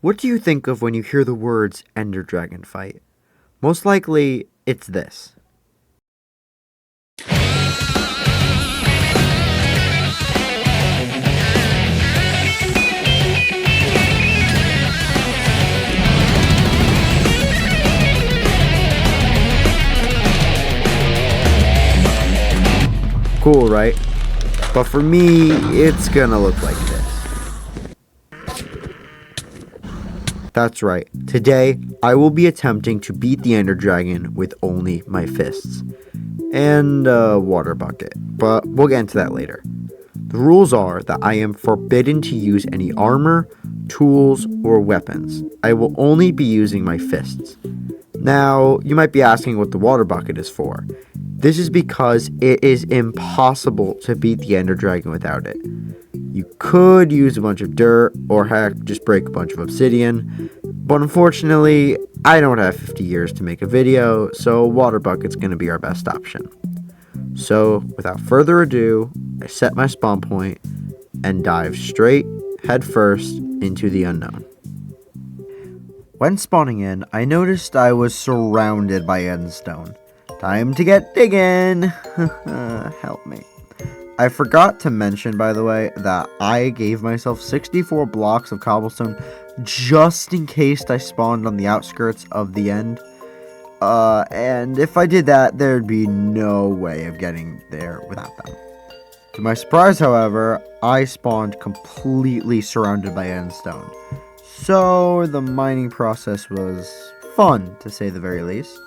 What do you think of when you hear the words Enderdragon fight? Most likely, it's this. Cool, right? But for me, it's gonna look like this. That's right. Today, I will be attempting to beat the Ender Dragon with only my fists. And a water bucket. But we'll get into that later. The rules are that I am forbidden to use any armor, tools, or weapons. I will only be using my fists. Now, you might be asking what the water bucket is for. This is because it is impossible to beat the Ender Dragon without it. You could use a bunch of dirt, or heck, just break a bunch of obsidian. But unfortunately, I don't have 50 years to make a video, so water bucket's going to be our best option. So, without further ado, I set my spawn point and dive straight, head first, into the unknown. When spawning in, I noticed I was surrounded by endstone. Time to get digging! Help me. I forgot to mention, by the way, that I gave myself 64 blocks of cobblestone just in case I spawned on the outskirts of the end. And if I did that, there'd be no way of getting there without them. To my surprise, however, I spawned completely surrounded by endstone. So the mining process was fun, to say the very least.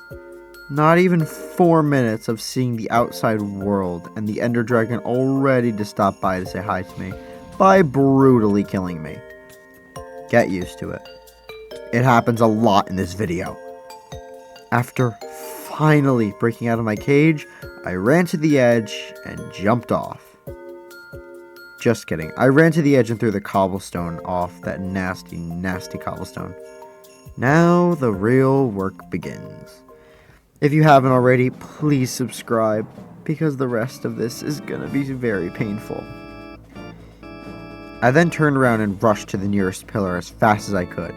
Not even 4 minutes of seeing the outside world, and the Ender Dragon already to stop by to say hi to me by brutally killing me. Get used to it. It happens a lot in this video. After finally breaking out of my cage, I ran to the edge and jumped off. Just kidding. I ran to the edge and threw the cobblestone off that nasty, nasty cobblestone. Now the real work begins. If you haven't already, please subscribe, because the rest of this is gonna be very painful. I then turned around and rushed to the nearest pillar as fast as I could.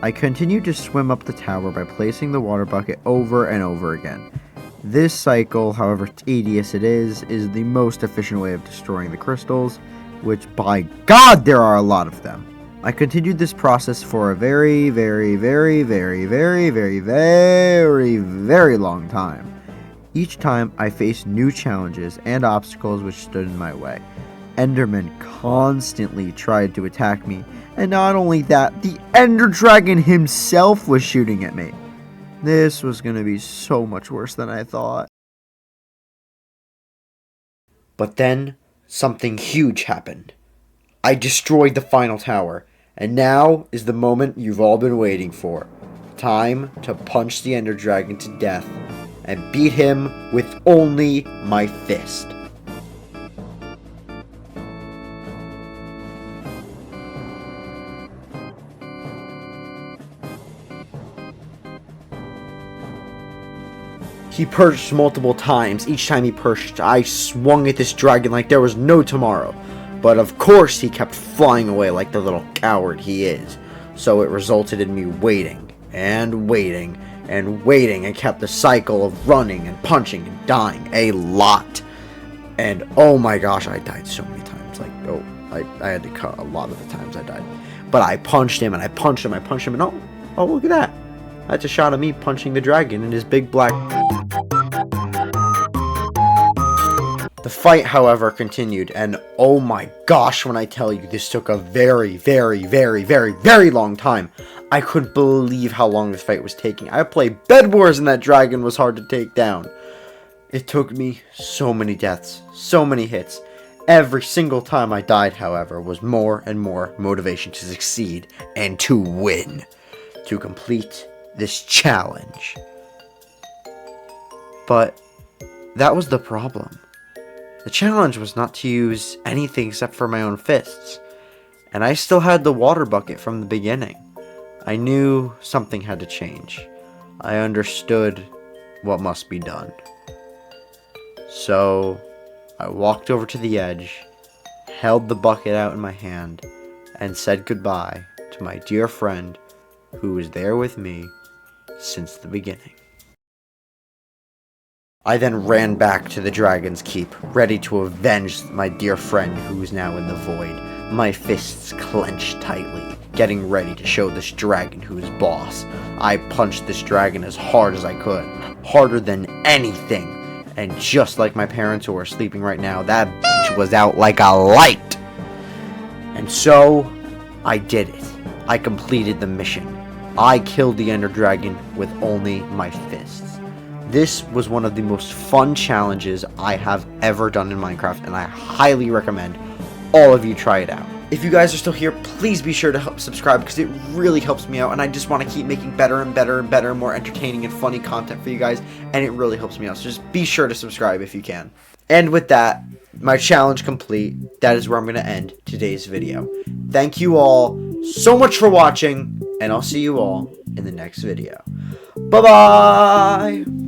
I continued to swim up the tower by placing the water bucket over and over again. This cycle, however tedious it is the most efficient way of destroying the crystals, which by God there are a lot of them. I continued this process for a very, very, very, very, very, very, very, very long time. Each time I faced new challenges and obstacles which stood in my way. Endermen constantly tried to attack me, and not only that, the Ender Dragon himself was shooting at me. This was going to be so much worse than I thought. But then, something huge happened. I destroyed the final tower, and now is the moment you've all been waiting for. Time to punch the Ender Dragon to death, and beat him with only my fist. He perched multiple times. Each time he perched, I swung at this dragon like there was no tomorrow. But of course he kept flying away like the little coward he is. So it resulted in me waiting, and waiting, and waiting, and kept the cycle of running and punching and dying a lot. And oh my gosh, I died so many times. Like, oh, I had to cut a lot of the times I died. But I punched him, and I punched him, and oh, look at that. That's a shot of me punching the dragon in his big black... The fight, however, continued, and oh my gosh, when I tell you this took a very, very, very, very, very long time. I couldn't believe how long this fight was taking. I played Bed Wars and that dragon was hard to take down. It took me so many deaths, so many hits. Every single time I died, however, was more and more motivation to succeed and to win. To complete this challenge. But that was the problem. The challenge was not to use anything except for my own fists, and I still had the water bucket from the beginning. I knew something had to change. I understood what must be done. So I walked over to the edge, held the bucket out in my hand, and said goodbye to to my dear friend who was there with me since the beginning. I then ran back to the Dragon's Keep, ready to avenge my dear friend who is now in the void, my fists clenched tightly, getting ready to show this dragon who is boss. I punched this dragon as hard as I could, harder than anything, and just like my parents who are sleeping right now, that bitch was out like a light. And so, I did it. I completed the mission. I killed the Ender Dragon with only my fists. This was one of the most fun challenges I have ever done in Minecraft, and I highly recommend all of you try it out. If you guys are still here, please be sure to subscribe because it really helps me out, and I just want to keep making better and better and better, more entertaining and funny content for you guys, and it really helps me out. So just be sure to subscribe if you can. And with that, my challenge complete. That is where I'm going to end today's video. Thank you all so much for watching, and I'll see you all in the next video. Bye-bye!